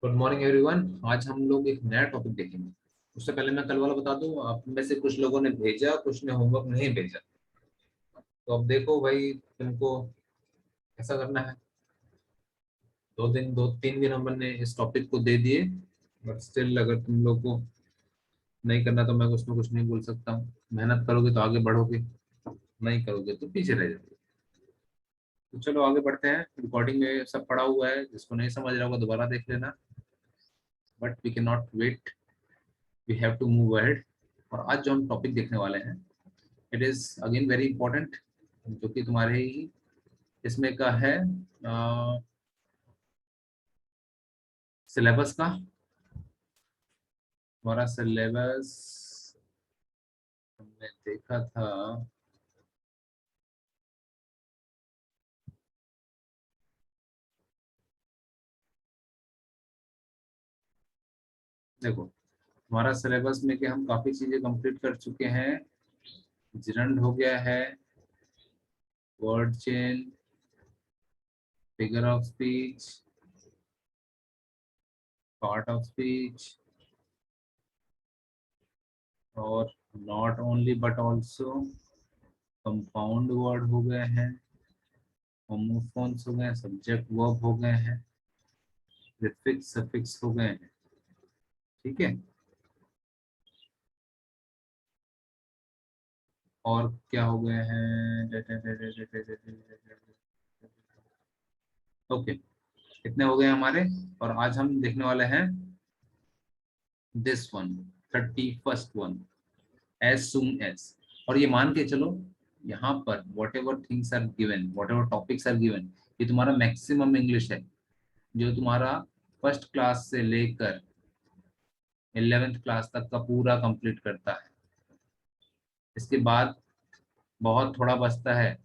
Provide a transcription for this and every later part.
Good morning everyone. आज हम लोग एक नया टॉपिक देखेंगे। उससे पहले मैं कल वाला बता दूं, आप में से कुछ लोगों ने भेजा, कुछ ने होमवर्क नहीं भेजा। तो अब देखो भाई, तुमको ऐसा करना है। 2 3 दिन हमने इस टॉपिक को दे दिए, बट स्टिल अगर तुम लोग को नहीं करना तो मैं उसमें कुछ नहीं बोल सकता हूँ। मेहनत करोगे तो आगे बढ़ोगे, नहीं करोगे तो पीछे रह जाओगे। तो चलो आगे बढ़ते हैं। रिकॉर्डिंग में सब पढ़ा हुआ है, जिसको नहीं समझ रहा होगा दोबारा देख लेना। But we can not wait, we have to move ahead. और आज जो हम टॉपिक देखने वाले हैं, it is again very important, जो कि तुम्हारे ही इसमें का है, सिलेबस का। हमारा सिलेबस हमने देखा था। देखो, हमारा सिलेबस में कि हम काफी चीजें कंप्लीट कर चुके हैं। जिरंड हो गया है, word chain, figure of speech, part of speech, और not only but also, compound word हो गए हैं, होमोफोन्स हो गए, सब्जेक्ट वर्ब हो गए हैं, प्रीफिक्स सफिक्स हो गए हैं। ठीक है। और क्या हो गए हैं? ओके, कितने हो गए हमारे? और आज हम देखने वाले हैं this one, 31st one, as soon as. और ये मान के चलो, यहाँ पर whatever things are given, whatever topics are given, ये तुम्हारा मैक्सिमम इंग्लिश है, जो तुम्हारा फर्स्ट क्लास से लेकर 11th क्लास तक का पूरा कंप्लीट करता है। इसके बाद बहुत थोड़ा बचता है,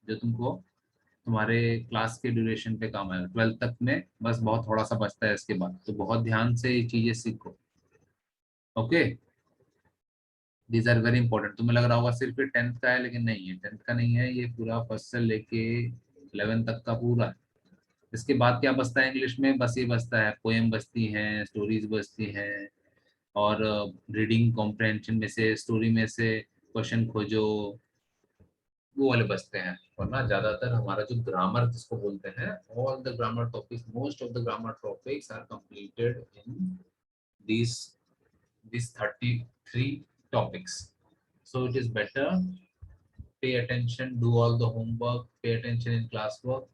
जो तुमको तुम्हारे क्लास के ड्यूरेशन पे काम आएगा। 12th तक में बस बहुत थोड़ा सा बचता है इसके बाद, तो बहुत ध्यान से ये चीजें सीखो। Okay, these are very important. तुम्हें लग रहा होगा सिर्फ ये 10th का है, लेकिन नहीं है, 10th का नहीं है, ये पूरा फर्स्ट से लेके 11th तक का पूरा है। इसके बाद क्या बचता है इंग्लिश में? बस ये बचता है, पोएम बचती हैं, स्टोरीज बचती हैं, और रीडिंग कॉम्प्रहेंशन में से, स्टोरी में से क्वेश्चन खोजो, वो वाले बचते हैं। वरना ज्यादातर हमारा जो ग्रामर जिसको बोलते हैं, all the grammar topics, most of the grammar topics are completed in these these 33 topics. So it is better, pay attention, do all the homework, pay attention in classwork,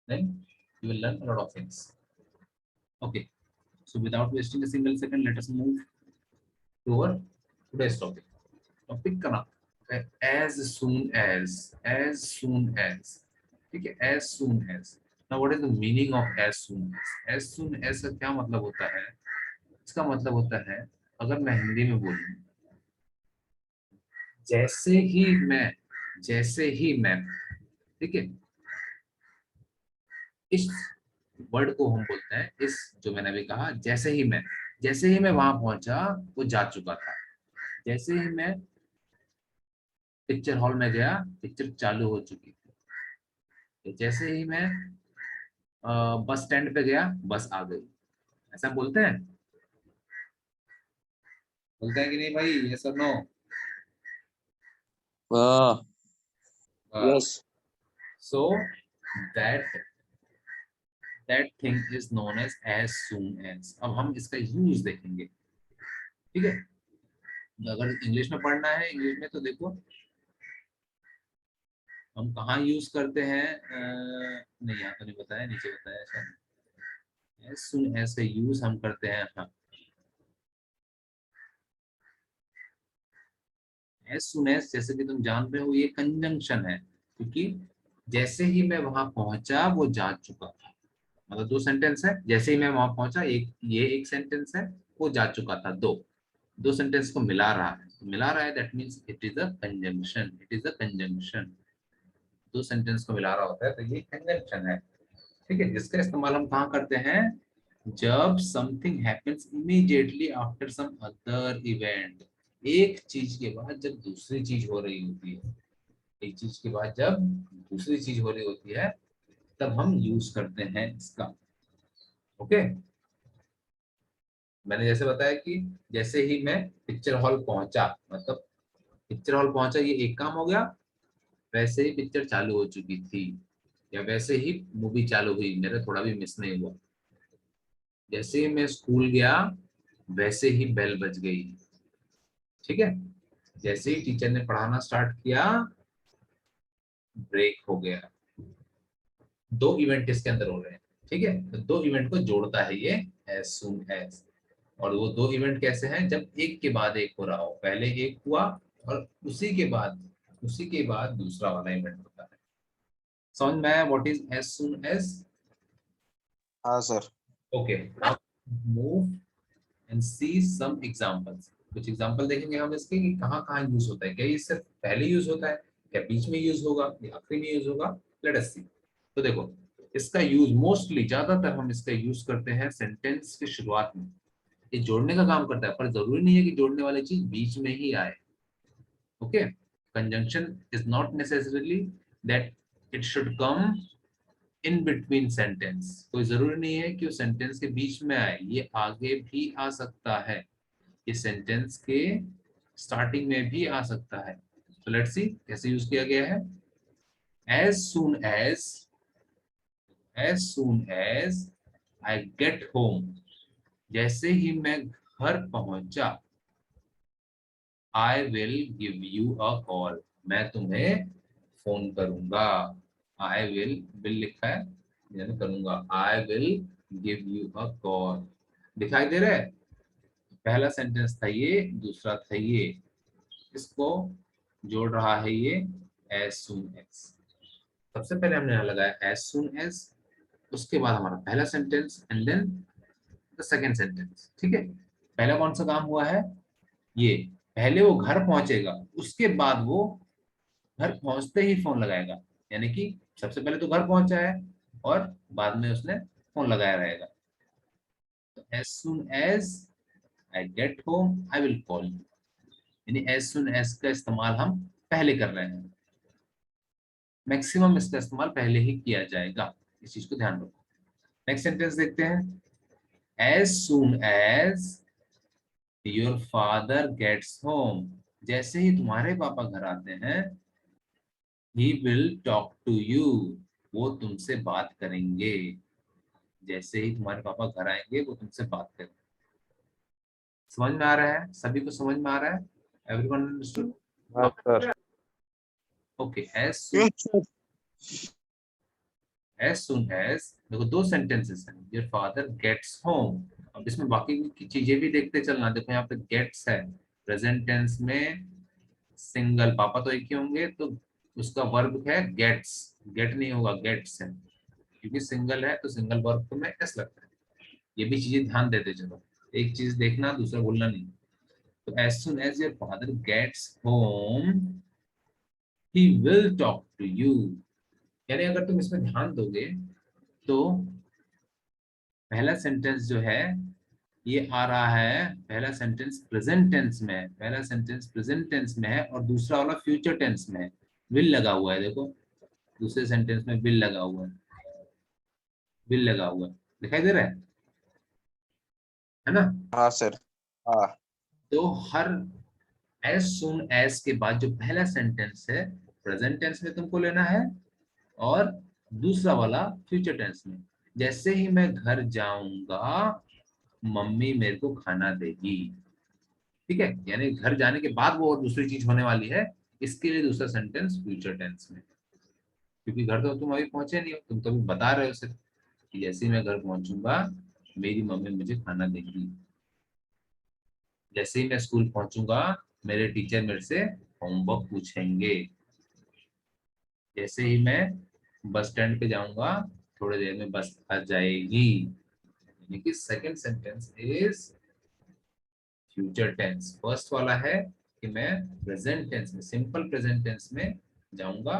then you will learn a lot of things. Okay, so without wasting a single second, let us move to our today's topic. Topic का नाम है as soon as. ठीक है, as soon as. Now what is the meaning of as soon as? As soon as का क्या मतलब होता है? इसका मतलब होता है, अगर मैं हिंदी में बोलूं, जैसे ही मैं, जैसे ही मैं, ठीक है, इस वर्ड को हम बोलते हैं, इस जो मैंने अभी कहा, जैसे ही मैं वहां पहुंचा, वो जा चुका था। जैसे ही मैं पिक्चर हॉल में गया, पिक्चर चालू हो चुकी थी। जैसे ही मैं बस स्टैंड पे गया, बस आ गई। ऐसा बोलते हैं, बोलते हैं कि नहीं भाई? ये सब no. Yes. So that that thing is known as soon as. अब हम इसका यूज देखेंगे। ठीक है, अगर इंग्लिश में पढ़ना है, इंग्लिश में तो देखो हम कहाँ यूज करते हैं। नहीं, यहाँ तो नहीं बताया, नीचे बताया शायद। एज सुन एज का यूज हम करते हैं, हाँ, एज सुन एज। जैसे कि तुम जान रहे हो, ये कंजंक्शन है, क्योंकि जैसे ही मैं वहां पहुंचा, वो जा चुका था। मतलब दो सेंटेंस है, जैसे ही मैं वहां पहुंचा, एक ये एक सेंटेंस है, वो जा चुका था। दो दो सेंटेंस को मिला रहा है, that means it is a conjunction, it is a conjunction. दो सेंटेंस को मिला रहा होता है तो ये कंजंक्शन है। ठीक है, जिसका इस्तेमाल हम कहाँ करते हैं? जब something happens immediately after some other event. एक चीज के बाद जब दूसरी चीज हो रही होती है, एक चीज के बाद जब दूसरी चीज हो रही होती है, तब हम यूज करते हैं इसका। ओके, मैंने जैसे बताया कि जैसे ही मैं पिक्चर हॉल पहुंचा, मतलब पिक्चर हॉल पहुंचा ये एक काम हो गया, वैसे ही पिक्चर चालू हो चुकी थी, या वैसे ही मूवी चालू हुई, मेरा थोड़ा भी मिस नहीं हुआ। जैसे ही मैं स्कूल गया वैसे ही बेल बज गई, ठीक है। जैसे ही टीचर ने पढ़ाना स्टार्ट किया ब्रेक हो गया। दो इवेंट इसके अंदर हो रहे हैं, ठीक है, तो दो इवेंट को जोड़ता है ये एज सून एज। और वो दो इवेंट कैसे हैं, जब एक के बाद एक हो रहा हो, पहले एक हुआ और उसी के बाद दूसरा वाला इवेंट होता है। समझ में आया what is as soon as? हाँ सर। ओके, अब move and see some examples. कुछ एग्जांपल देखेंगे हम इसके कि कहाँ कहाँ यूज होता है, क्या ये सिर्फ पहले यूज होता है, क्या बीच में यूज होगा, या आखिरी में यूज होगा। लेट अस सी। तो देखो, इसका यूज मोस्टली ज्यादातर हम इसका यूज करते हैं सेंटेंस की शुरुआत में। ये जोड़ने का काम करता है, पर जरूरी नहीं है कि जोड़ने वाली चीज बीच में ही आए। Okay, conjunction is not necessarily that it should come in between sentence. कोई जरूरी नहीं है कि वो सेंटेंस के बीच में आए, ये आगे भी आ सकता है, ये सेंटेंस के स्टार्टिंग में भी आ सकता है। तो लेट्स सी कैसे यूज किया गया है। As soon as I get home, जैसे ही मैं घर पहुंचा, I will give you a call, मैं तुम्हें फोन करूंगा। आई विल लिखा है, यानी करूंगा, आई will give you a call. दिखाई दे रहा है, पहला सेंटेंस था ये, दूसरा था ये, इसको जोड़ रहा है ये एज सून एज। सबसे पहले हमने यहाँ लगाया एज सून एज, उसके बाद हमारा पहला sentence and then the second sentence, ठीक है। पहला कौन सा काम हुआ है, ये पहले वो घर पहुंचेगा, उसके बाद वो घर पहुंचते ही फोन लगाएगा, यानी कि सबसे पहले तो घर पहुंचा है और बाद में उसने फोन लगाया रहेगा। तो as soon as I get home I will call you, यानी एज सून एज का इस्तेमाल हम पहले कर रहे हैं, मैक्सिमम इसका इस्तेमाल पहले ही किया जाएगा, इस चीज को ध्यान रखो। नेक्स्ट सेंटेंस देखते हैं। As soon as your father gets home, जैसे ही तुम्हारे पापा घर आते हैं, he will talk to you, वो तुमसे बात करेंगे। जैसे ही तुम्हारे पापा घर आएंगे वो तुमसे बात करेंगे। समझ में आ रहा है, सभी को समझ में आ रहा है? Everyone understood? हाँ सर। ओके, क्यों सर? एज सुन एज, देखो दो सेंटेंसेस हैं, योर फादर गेट्स होम। अब इसमें बाकी की चीजें भी देखते चलना। देखो यहाँ पे गेट्स है, प्रेजेंट टेंस में सिंगल, पापा तो एक ही होंगे, तो उसका वर्ब है गेट्स, गेट नहीं होगा गेट्स है, क्योंकि सिंगल है तो सिंगल वर्ब को में एस लगता है। ये भी चीजें ध्यान देते चलो, एक चीज देखना दूसरा बोलना नहीं। तो as soon as your father gets home he will talk to you, यानी अगर तुम इसमें ध्यान दोगे तो पहला सेंटेंस जो है ये आ रहा है, पहला सेंटेंस प्रेजेंट टेंस में है, पहला सेंटेंस प्रेजेंट टेंस में है और दूसरा वाला फ्यूचर टेंस में है। विल लगा हुआ है, देखो दूसरे सेंटेंस में विल लगा हुआ है, विल लगा हुआ है, दिखाई दे रहा है ना। हाँ सर। हाँ। तो हर एज सुन एज के बाद जो पहला सेंटेंस है प्रेजेंट टेंस में तुमको लेना है, और दूसरा वाला फ्यूचर टेंस में। जैसे ही मैं घर जाऊंगा मम्मी मेरे को खाना देगी, ठीक है, यानी घर जाने के बाद वो और दूसरी चीज होने वाली है, इसके लिए दूसरा सेंटेंस फ्यूचर टेंस में। क्योंकि घर तो तुम अभी पहुंचे नहीं हो, तुम तो अभी बता रहे हो सिर्फ कि जैसे ही मैं घर पहुंचूंगा मेरी मम्मी मुझे खाना देगी। जैसे ही मैं स्कूल पहुंचूंगा मेरे टीचर मेरे से होमवर्क पूछेंगे। जैसे ही मैं बस स्टैंड पे जाऊंगा थोड़ी देर में बस आ जाएगी, यानी कि second sentence is future tense. First वाला है कि मैं प्रेजेंट टेंस में, सिंपल प्रेजेंट टेंस में जाऊंगा,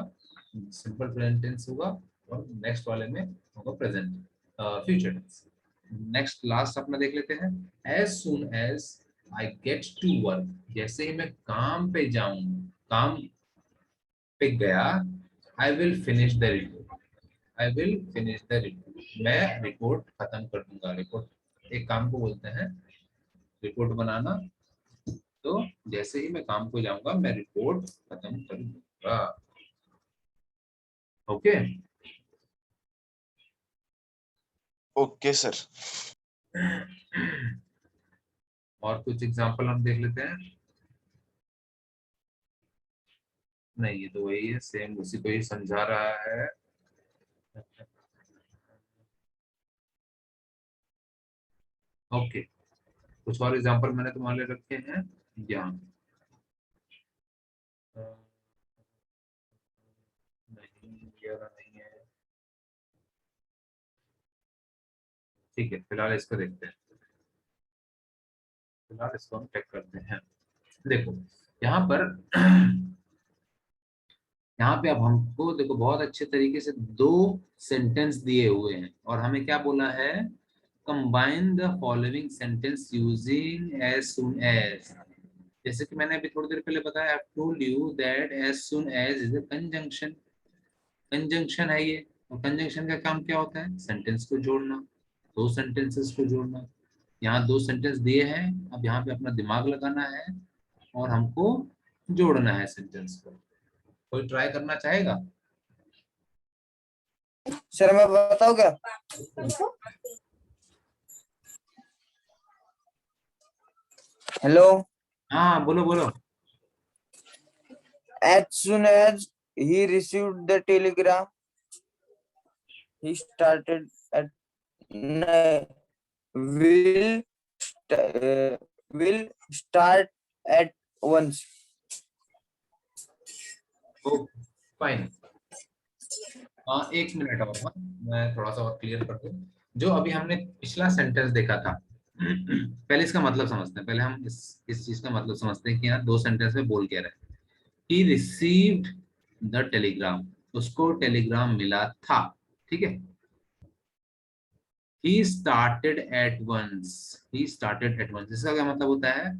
सिंपल प्रेजेंट टेंस होगा, और नेक्स्ट वाले में होगा present future tense. Next last अपना देख लेते हैं। As soon as I get to work, जैसे ही मैं काम पे जाऊं, काम पे गया, I will finish the review, I will finish the review, मैं रिपोर्ट खत्म कर दूंगा। रिपोर्ट एक काम को बोलते हैं रिपोर्ट बनाना। तो जैसे ही मैं काम को जाऊंगा मैं रिपोर्ट खत्म कर दूंगा। ओके। Okay sir. और कुछ एग्जांपल हम देख लेते हैं। नहीं, ये तो वही है, सेम उसी को ही समझा रहा है। ओके, कुछ और एग्जांपल मैंने तुम्हारे लिए रखे हैं यहाँ। नहीं, ये वाला नहीं है। ठीक है, फिलहाल इसको देखते हैं। फिलहाल इसको हम चेक करते हैं। देखो यहाँ पर यहाँ पे अब हमको देखो बहुत अच्छे तरीके से दो सेंटेंस दिए हुए हैं और हमें क्या बोला है, combine the following sentence using as soon as. जैसे कि मैंने अभी थोड़ी देर पहले बताया, I told you that as soon as is a conjunction. Conjunction है ये, और कंजंक्शन का काम क्या होता है, सेंटेंस को जोड़ना, दो सेंटेंसेस को जोड़ना। यहाँ दो सेंटेंस दिए हैं, अब यहाँ पे अपना दिमाग लगाना है और हमको जोड़ना है सेंटेंस को। कोई ट्राई करना चाहेगा? सर मैं बताऊं क्या? हेलो। हाँ बोलो बोलो। As soon as he received the telegram, he started at will will start at once. Fine. हाँ, एक मिनट और, हाँ मैं थोड़ा सा और क्लियर कर दूं। जो अभी हमने पिछला सेंटेंस देखा था, पहले इसका मतलब समझते हैं। पहले हम इस चीज का मतलब समझते हैं कि यहाँ दो सेंटेंस में बोल क्या रहे हैं। ही रिसीव्ड द टेलीग्राम, उसको टेलीग्राम मिला था, ठीक है। He started at once, he started at once, इसका क्या मतलब होता है,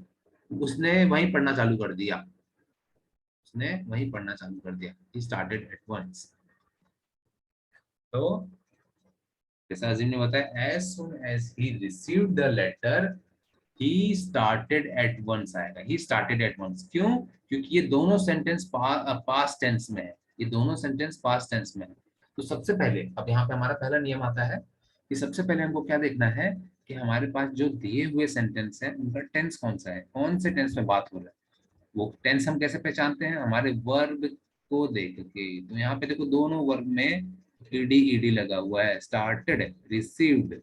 उसने वहीं पढ़ना चालू कर दिया, उसने वहीं पढ़ना चालू कर दिया। He started at once. तो जैसा अजीम ने बताया, as soon as he received the letter he started at once आएगा। ही स्टार्टेड एट वंस क्यों? क्योंकि ये दोनों सेंटेंस पास्ट टेंस में है, ये दोनों सेंटेंस पास्ट टेंस में है। तो सबसे पहले अब यहाँ पे हमारा पहला नियम आता है कि सबसे पहले हमको क्या देखना है कि हमारे पास जो दिए हुए सेंटेंस है उनका टेंस कौन सा है, कौन से टेंस में बात हो रहा है। वो टेंस हम कैसे पहचानते हैं, हमारे वर्ब को देख के। तो यहाँ पे देखो दोनों वर्ब में ईडी ईडी लगा हुआ है, स्टार्टेड, रिसीव्ड,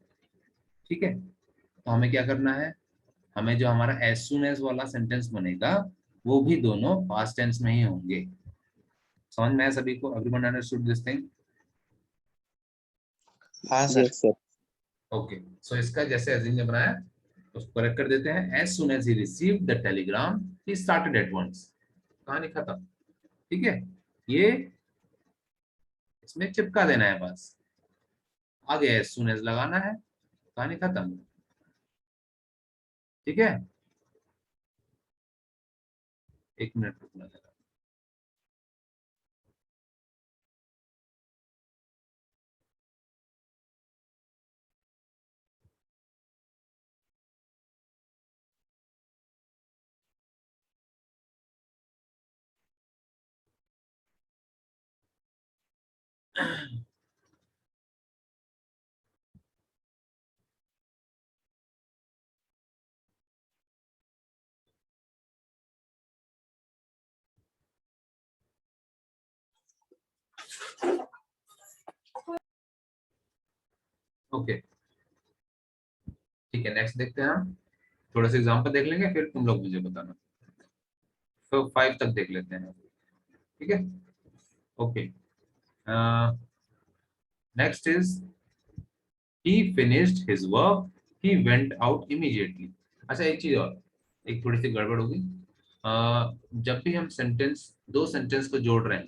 ठीक है। तो हमें क्या करना है, हमें जो हमारा एज सुन एज वाला सेंटेंस बनेगा वो भी दोनों पास्ट टेंस में ही होंगे। समझ में आया सभी को? Everyone understood this thing? हाँ सर। Yes sir. ओके, सो इसका जैसे अजीम ने बनाया उसको करेक्ट कर देते हैं। As soon as he received the telegram he started at once, कहानी खत्म, ठीक है। ये इसमें चिपका देना है बस, आगे एज सुन एज लगाना है, कहानी खत्म, ठीक है। एक मिनट रुकना जरा। ओके, ठीक है, नेक्स्ट देखते हैं हम। थोड़ा सा एग्जांपल देख लेंगे फिर तुम लोग मुझे बताना। तो 5 तक देख लेते हैं, ठीक है। Okay, next is he finished his work, he went out immediately। अच्छा एक चीज और, एक थोड़ी सी गड़बड़ होगी। जब भी हम सेंटेंस, दो सेंटेंस को जोड़ रहे हैं,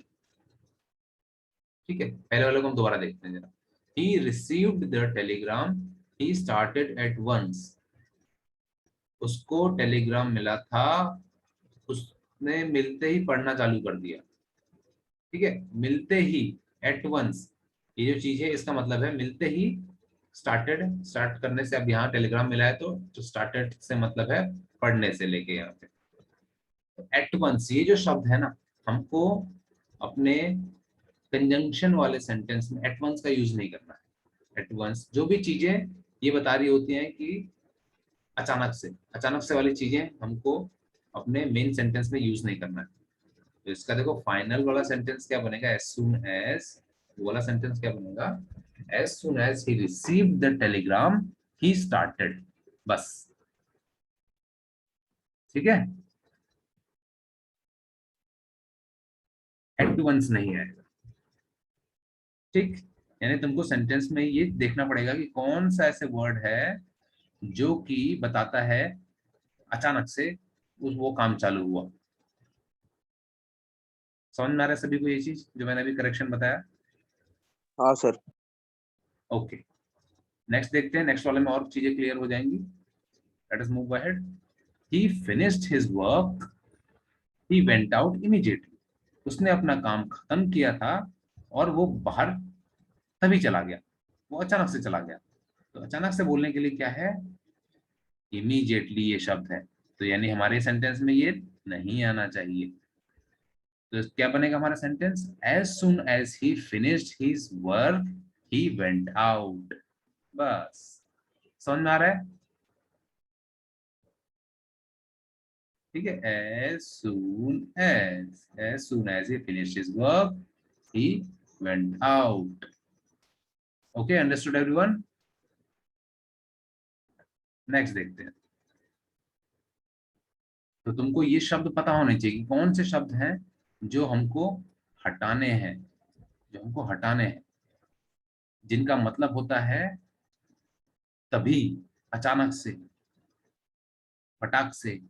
ठीक है, पहले वाले को हम दोबारा देखते हैं जरा। he received the telegram, he started at once, उसको टेलीग्राम मिला था, उसने मिलते ही पढ़ना चालू कर दिया, ठीक है। मिलते ही, एट वंस, ये जो चीज है इसका मतलब है मिलते ही स्टार्टेड, स्टार्ट करने से, अब यहाँ टेलीग्राम मिला है तो स्टार्टेड से मतलब है पढ़ने से लेके यहाँ पे। एट वंस ये जो शब्द है ना, हमको अपने कंजंक्शन वाले सेंटेंस में एट वंस का यूज नहीं करना है। एट वंस जो भी चीजें ये बता रही होती हैं कि अचानक से वाली चीजें हमको अपने मेन सेंटेंस में यूज नहीं करना है। तो इसका देखो फाइनल वाला सेंटेंस क्या बनेगा, एज सून एज, वो वाला सेंटेंस क्या बनेगा, as soon as he received the telegram he started, बस। ठीक है, एट वंस नहीं आएगा। ठीक, यानी तुमको सेंटेंस में ये देखना पड़ेगा कि कौन सा ऐसे वर्ड है जो कि बताता है अचानक से उस वो काम चालू हुआ। समझ में आ रहा है सभी को ये चीज जो मैंने अभी करेक्शन बताया? हाँ सर। ओके, नेक्स्ट देखते हैं, नेक्स्ट वाले में और चीजें क्लियर हो जाएंगी। Let us move ahead. He finished his work, he went out immediately. उसने अपना काम खत्म किया था और वो बाहर तभी चला गया, वो अचानक से चला गया। तो अचानक से बोलने के लिए क्या है, इमीडिएटली ये शब्द है। तो यानी हमारे सेंटेंस में ये नहीं आना चाहिए। तो क्या बनेगा हमारा sentence, as soon as he finished his work he went out, बस। समझ में आ रहा है? ठीक है, as soon as he finished his work he went out. Okay, understood everyone? Next देखते हैं। तो तुमको ये शब्द पता होने चाहिए कि कौन से शब्द हैं जो हमको हटाने हैं, जो हमको हटाने हैं, जिनका मतलब होता है तभी, अचानक से, फटाक से।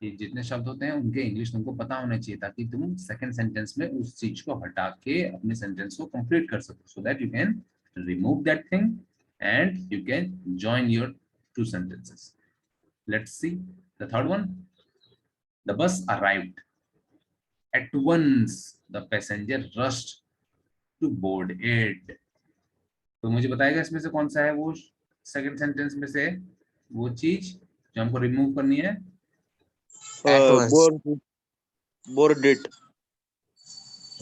ये जितने शब्द होते हैं उनके इंग्लिश तुमको पता होने चाहिए ताकि तुम सेकंड सेंटेंस में उस चीज को हटा के अपने सेंटेंस को कंप्लीट कर सको, so that you can remove that thing and you can join your two sentences. Let's see the third one. The bus arrived, at once the passenger rushed to board it. तो मुझे बताएगा इसमें से कौन सा है वो सेकंड सेंटेंस में से वो चीज जो हमको रिमूव करनी है। At once. Board it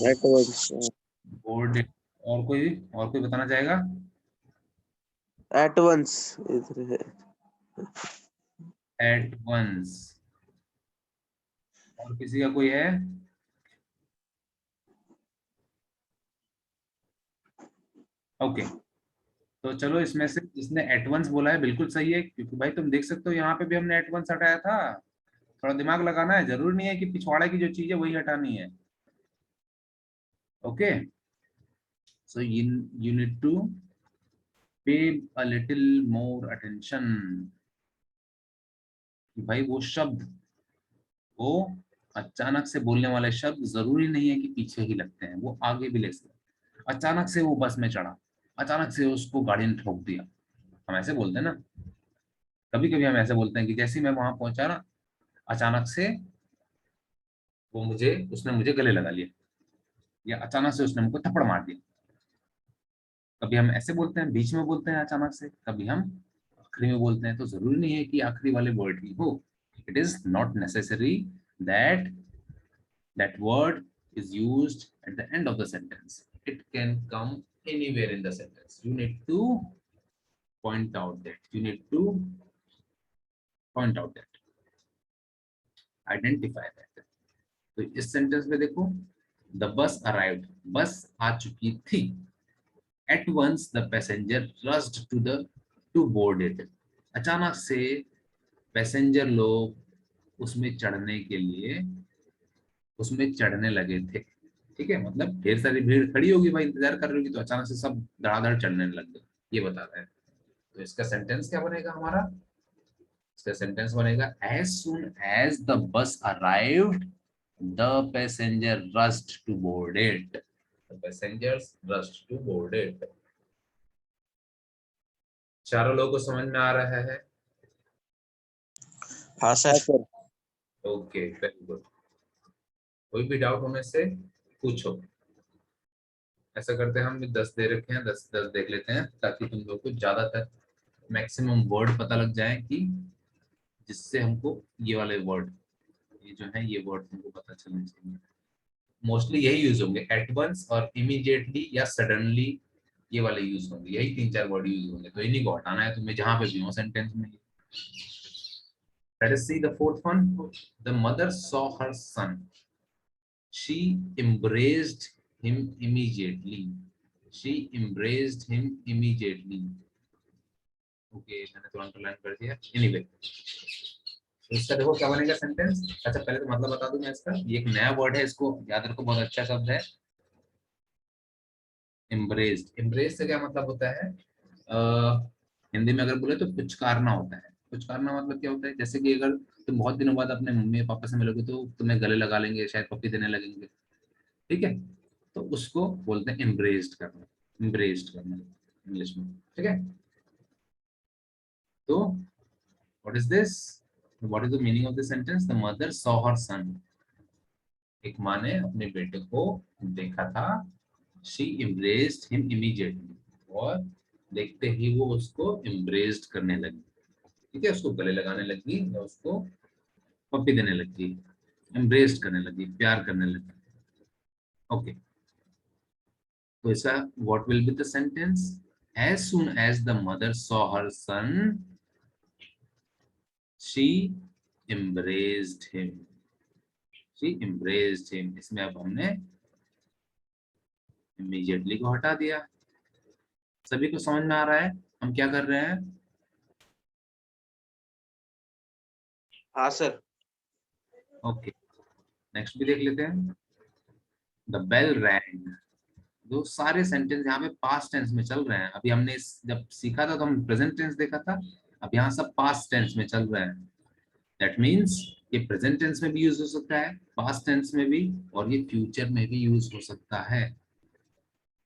at once. Board, और कोई बताना चाहेगा? एट वंस एट वंस, और किसी का कोई है? ओके, तो चलो इसमें से जिसने एट वंस बोला है बिल्कुल सही है, क्योंकि भाई तुम देख सकते हो यहाँ पे भी हमने एट वंस हटाया था। थोड़ा दिमाग लगाना है, जरूरी नहीं है कि पिछवाड़े की जो चीज है वही हटानी है। Okay, so you need to pay a little more attention. भाई वो शब्द, वो अचानक से बोलने वाले शब्द जरूरी नहीं है कि पीछे ही लगते हैं, वो आगे भी ले सकते हैं। अचानक से वो बस में चढ़ा, अचानक से उसको गाड़ी ने ठोक दिया, हम ऐसे बोलते हैं ना। कभी कभी हम ऐसे बोलते हैं कि जैसे ही मैं वहां पहुंचा ना, अचानक से उसने मुझे गले लगा लिया, या अचानक से उसने मुझको थप्पड़ मार दिया। कभी हम ऐसे बोलते हैं, बीच में बोलते हैं अचानक से, कभी हम आखिरी में बोलते हैं। तो जरूरी नहीं है कि आखिरी वाले वर्ड ही हो। It is not necessary that that word is used at the end of the sentence. It can come anywhere in the sentence. You need to point out that. You need to point out that. Identify that. तो इस sentence में देखो, the bus arrived. बस आ चुकी थी. At once the passenger rushed to board it. अचानक से passenger लोग उसमें चढ़ने के लिए उसमें चढ़ने लगे थे। ठीक है, मतलब ढेर सारी भीड़ खड़ी होगी भाई, इंतजार कर रही होगी, तो अचानक से सब धड़ाधड़ चढ़ने लग गए, ये बता रहा है। तो इसका सेंटेंस क्या बनेगा हमारा, इसका सेंटेंस बनेगा as soon as the bus arrived the passenger rushed to board it, the passengers rushed to board it. चारों लोगों को समझ में आ रहा है? हाँ सर। Okay, very good. कोई भी डाउट होने से पूछो। ऐसा करते हैं, हम 10 दे रखे हैं, 10 10 देख लेते हैं ताकि तुम लोग को ज्यादातर मैक्सिमम वर्ड पता लग जाए, कि जिससे हमको ये वाले वर्ड, ये जो है ये वर्ड तुमको पता चलने चाहिए। मोस्टली यही यूज होंगे, एट वंस और इमीडिएटली या सडनली, ये वाले यूज होंगे, यही 3 4 वर्ड यूज होंगे। तो इन्हीं को हटाना है तुम्हें जहां पे भी हो सेंटेंस में। Let us see the fourth one. The mother saw her son. She embraced him immediately. She embraced him immediately. Okay, मैंने तो अंडरलाइन कर दिया। Anyway, तो इसका देखो क्या बनेगा सेंटेंस। अच्छा पहले तो मतलब बता दूं मैं इसका, ये एक नया वर्ड है, इसको याद रखो, बहुत अच्छा शब्द है, एम्ब्रेस्ड। एम्ब्रेस से क्या मतलब होता है, हिंदी में अगर बोले तो पुचकारना होता है। पुचकारना मतलब क्या होता है, जैसे कि अगर तुम बहुत दिनों बाद अपने मम्मी पापा से मिलोगे तो तुम्हें गले लगा लेंगे, शायद पप्पी देने लगेंगे, ठीक है, तो उसको बोलते हैं एम्ब्रेस्ड करना, एम्ब्रेस्ड करना इंग्लिश में, ठीक है। तो what is this, what is the meaning of this sentence, the mother saw her son, एक माँ ने अपने बेटे को देखा था, शी embraced him immediately, और देखते ही वो उसको embraced करने लगी, ठीक है, उसको गले लगाने लगी या उसको पप्पी देने लगी, embraced करने लगी, प्यार करने लगी। ओके, तो ऐसा what will be the sentence, as soon as the mother saw her son she embraced him, she embraced him। इसमें अब हमने immediately को हटा दिया। सभी को समझ में आ रहा है हम क्या कर रहे हैं? हाँ सर। ओके, नेक्स्ट भी देख लेते हैं। द बेल रैंग, जो सारे सेंटेंस यहाँ पे पास्ट टेंस में चल रहे हैं। अभी हमने जब सीखा था तो हम प्रेजेंट टेंस देखा था, अब यहाँ सब पास्ट टेंस में चल रहे हैं। दैट मीन्स ये प्रेजेंट टेंस में भी यूज हो सकता है, पास्ट टेंस में भी, और ये फ्यूचर में भी यूज हो सकता है।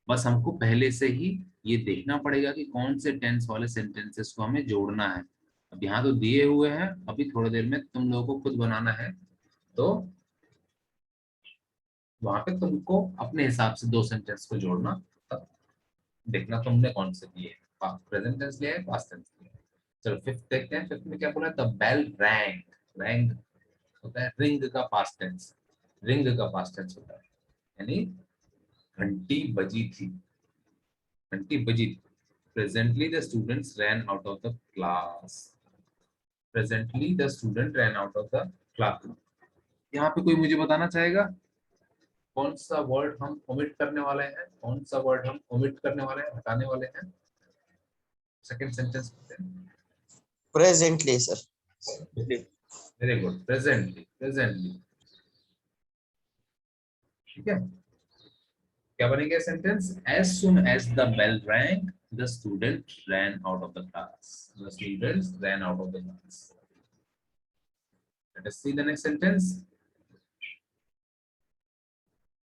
बस हमको पहले से ही ये देखना पड़ेगा कि कौन से टेंस वाले सेंटेंसेस को हमें जोड़ना है। अब यहाँ तो दिए हुए हैं, अभी थोड़ी देर में तुम लोगों को खुद बनाना है, तो वहां पे तुमको अपने हिसाब से 2 सेंटेंस को जोड़ना, तब देखना तुमने कौन से दिए, प्रेजेंट टेंस लिया है, पास्ट टेंस लिया है। चलो फिफ्थ देखते हैं। फिफ्थ में क्या बोला, द बेल रैंग। रैंग होता है रिंग का पास्ट टेंस, रिंग का पास्ट टेंस होता है, यानी घंटी बजी थी, घंटी बजी थी। Presently the students ran out of the class, presently the student ran out of the class. यहाँ पे कोई मुझे बताना चाहेगा कौन सा वर्ड हम ओमिट करने वाले हैं, कौन सा वर्ड हम ओमिट करने वाले हैं, हटाने वाले हैं? Second sentence presently sir. Very good, presently, presently, ठीक है। क्या बनेगा sentence, as soon as the bell rang the student ran out of the class, the students ran out of the class. Let us see the next sentence,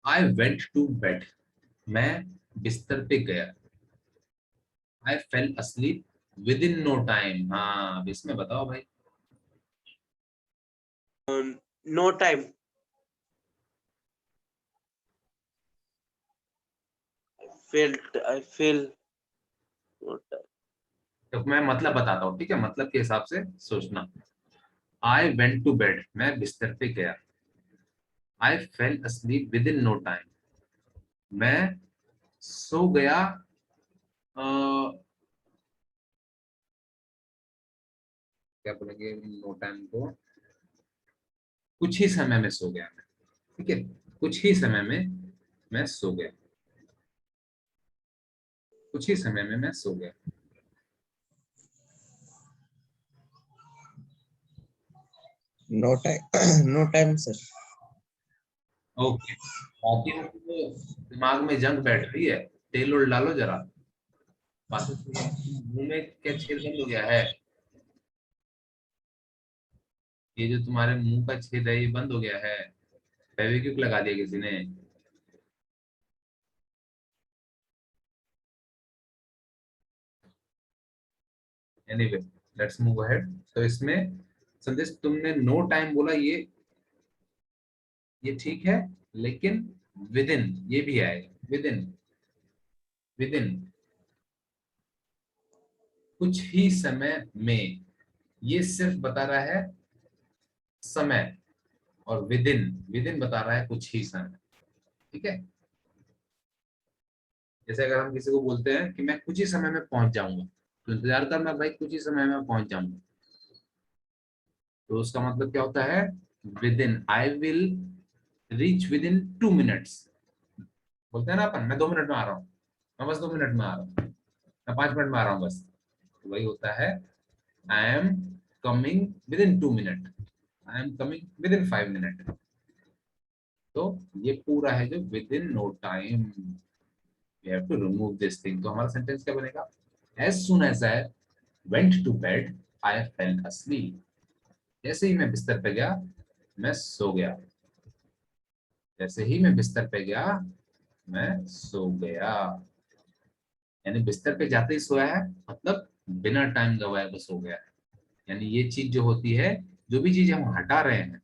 I went to bed, मैं बिस्तर पे गया, I fell asleep within no time। हाँ, अब इसमें बताओ भाई। No time. I feel no time. तो मैं मतलब बताता हूँ, ठीक है, मतलब के हिसाब से सोचना। आई वेंट टू बेड, मैं बिस्तर पे गया, I fell asleep within no time, मैं सो गया, क्या बोलेंगे नो टाइम को, कुछ ही समय में सो गया मैं, ठीक है, कुछ ही समय में मैं सो गया, कुछ ही समय में मैं सो गया। No time. No time sir. Okay, बाकी तो दिमाग में जंग बैठ रही है, तेल उल डालो जरा। बाकी मुंह में क्या छेद बंद हो गया है, ये जो तुम्हारे मुंह का छेद है ये बंद हो गया है, फेविक्विक लगा दिया किसी ने। Anyway, let's move ahead. तो इसमें संदेश तुमने नो टाइम बोला, ये ठीक है, लेकिन विद इन ये भी आएगा, विद इन, विद इन, कुछ ही समय में, ये सिर्फ बता रहा है समय, और विद इन बता रहा है कुछ ही समय। ठीक है, जैसे अगर हम किसी को बोलते हैं कि मैं कुछ ही समय में पहुंच जाऊंगा, तो इंतजार करना भाई, कुछ ही समय में पहुंच जाऊंगा, तो उसका मतलब क्या होता है, with in, I will reach with in 2 minutes. बोलते हैं ना अपन, मैं 2 मिनट में आ रहा हूँ, मैं बस 2 मिनट में आ रहा हूँ, मैं 5 मिनट में आ रहा हूँ बस, तो वही होता है I am coming within 2 minute, I am coming within 5 minute. तो ये पूरा है जो within no time, we have to remove this thing. तो हमारा सेंटेंस क्या बनेगा, as soon as I went to bed I fell asleep। जैसे ही मैं बिस्तर पे गया मैं सो गया, जैसे ही मैं बिस्तर पे गया मैं सो गया। यानी बिस्तर पे जाते ही सोया है, मतलब बिना टाइम गवाए बस सो गया है। यानी ये चीज जो होती है, जो भी चीज हम हटा रहे हैं,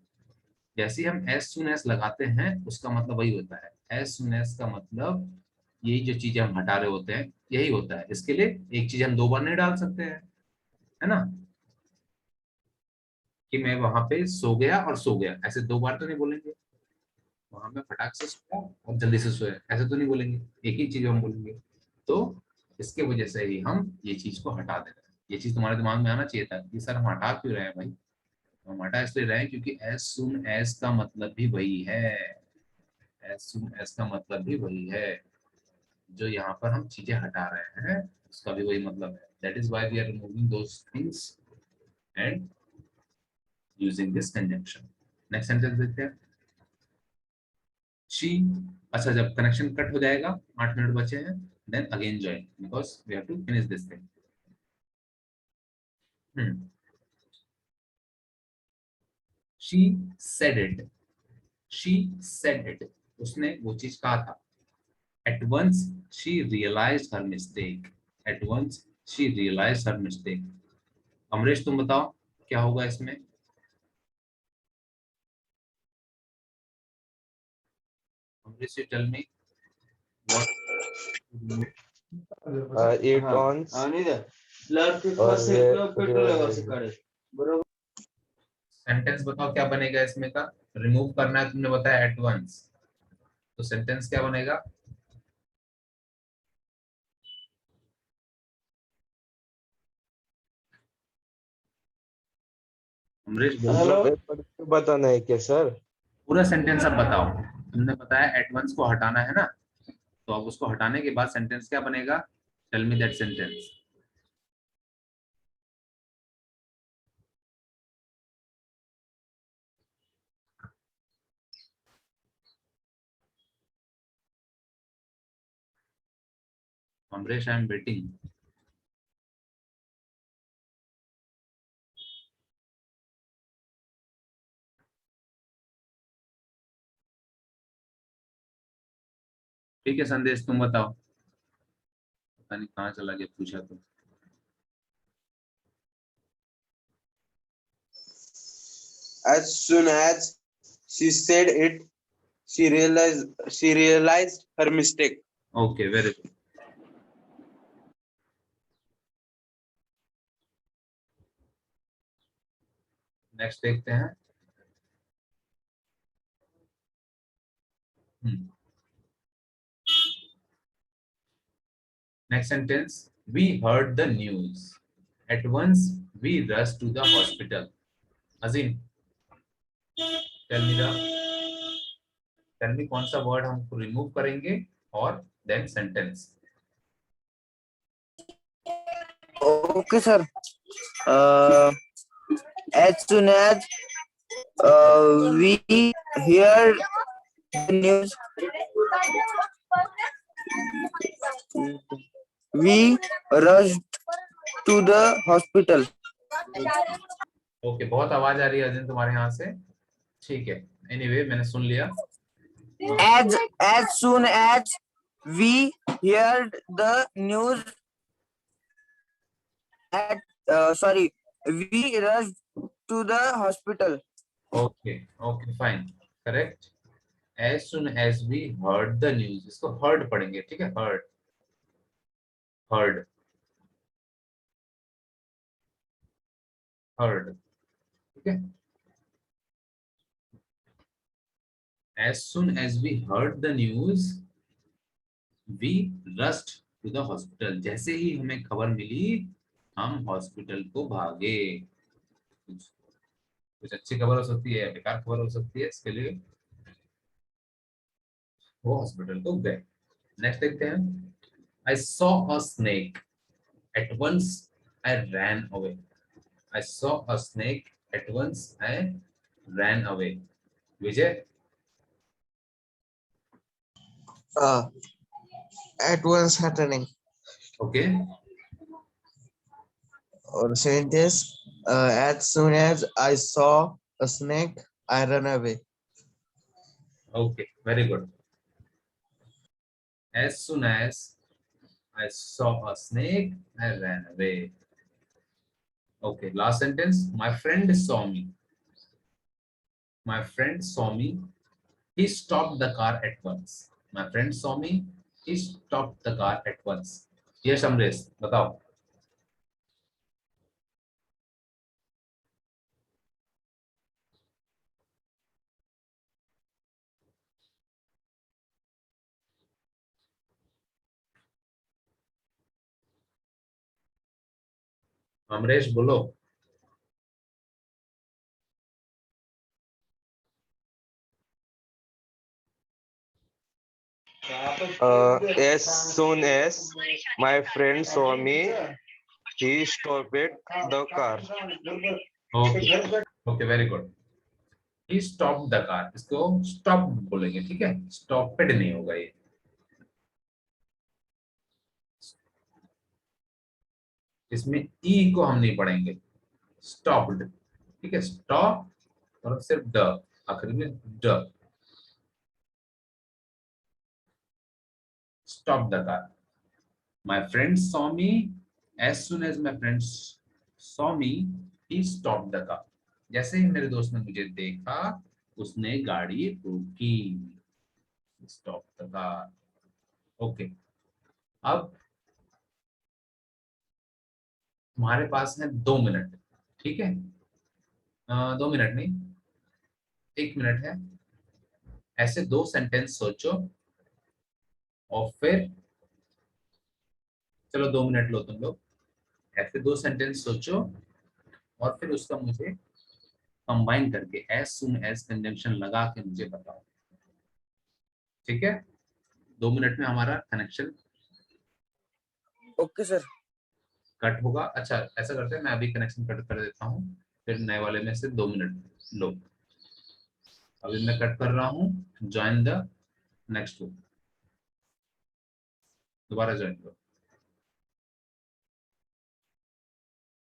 जैसे ही हम एज सुन एज लगाते हैं, उसका मतलब वही होता है। एज सुन एज का मतलब यही जो चीजें हम हटा रहे होते हैं यही होता है। इसके लिए एक चीज हम दो बार नहीं डाल सकते हैं, है ना, कि मैं वहां पे सो गया और सो गया, ऐसे दो बार तो नहीं बोलेंगे। वहां पे फटाक से सोया और जल्दी से सोया, ऐसे तो नहीं बोलेंगे, एक ही चीज हम बोलेंगे। तो इसके वजह से ही हम ये चीज को हटा दे रहे हैं। ये चीज तुम्हारे दिमाग में आना चाहिए था कि सर हम हटा क्यों रहे हैं भाई। हम हटा इसलिए रहे हैं क्योंकि एज सुन एज का मतलब भी वही है, एज सुन एज का मतलब भी वही है, जो यहाँ पर हम चीजें हटा रहे हैं उसका भी वही मतलब है। That is why we are removing those things and using this conjunction. Next sentence देखते हैं, शी, अच्छा जब कनेक्शन कट हो जाएगा, 8 मिनट बचे हैं, then again join because we have to finish this thing. She said it, she said it, उसने वो चीज कहा था। At once she realize her mistake, at once she realize her mistake. Amrish तुम बताओ क्या होगा इसमें। Amrish you tell me what. It once or realized. Sentence बताओ क्या बनेगा इसमें का, रिमूव करना है तुमने बताया एट वंस, तो सेंटेंस क्या बनेगा। अमरीश बोल दो, बताना है क्या सर? पूरा सेंटेंस अब बताओ। तुमने बताया एट वंस को हटाना है ना, तो अब उसको हटाने के बाद सेंटेंस क्या बनेगा, tell me that sentence. Amrish I am waiting. ठीक है संदेश तुम बताओ, पता नहीं कहाँ चला गया, पूछा तो। As soon as she said it, she realized her mistake. Okay very good, next देखते हैं। Next sentence, we heard the news, at once we rush to the hospital. Azeem tell me कौन सा वर्ड हम रिमूव करेंगे और then sentence. Okay, sir. As soon as we heard the news, we rushed to the hospital. Okay बहुत आवाज आ रही है अजीम तुम्हारे यहाँ से, ठीक है, एनीवे मैंने सुन लिया। As soon as we heard the news, we rushed to the hospital. Okay okay fine, correct. As soon as we heard the news, इसको हर्ड पढ़ेंगे, ठीक है, हर्ड। heard, heard. ठीक है, as soon as we heard the news we rushed to the hospital. जैसे ही हमें खबर मिली हम हॉस्पिटल को भागे। कुछ कुछ अच्छी खबर हो सकती है, बेकार खबर हो सकती है, इसके लिए वो हॉस्पिटल को गए। नेक्स्ट देखते हैं, I saw a snake. At once I ran away. I saw a snake. At once I ran away. Vijay, At once happening. Okay, Or sentence, as soon as I saw a snake, I ran away. Okay, very good. As soon as I saw a snake, I ran away. Okay, last sentence. My friend saw me. My friend saw me. He stopped the car at once. My friend saw me. He stopped the car at once. Yes, Amresh, बताओ। अमरेश बोलो। As soon as my friend saw me, he stopped the car. Okay, okay, very good. He stopped the car. इसको stop बोलेंगे, ठीक है, stopped नहीं होगा ये। इसमें ई को हम नहीं पढ़ेंगे, stopped, ठीक है, stop और सिर्फ द, आखिर में the. Stop the car. My friend saw me. As soon as my friends saw me, he stopped the car. जैसे ही मेरे दोस्त ने मुझे देखा उसने गाड़ी रोकी। Stop the car. ओके, अब तुम्हारे पास है 2 मिनट, ठीक है, 2 मिनट नहीं, 1 मिनट है। ऐसे 2 सेंटेंस सोचो और फिर, चलो 2 मिनट लो तुम लोग, ऐसे 2 सेंटेंस सोचो और फिर उसका मुझे कंबाइन करके एज सुन एज कंजंक्शन लगा के मुझे बताओ, ठीक है। 2 मिनट में हमारा कनेक्शन ओके सर। कट होगा। अच्छा, ऐसा करते हैं, मैं अभी कनेक्शन कट कर देता हूँ, फिर नए वाले में से 2 मिनट लो। अभी मैं कट कर रहा हूँ, ज्वाइन द नेक्स्ट वन, दोबारा ज्वाइन करो।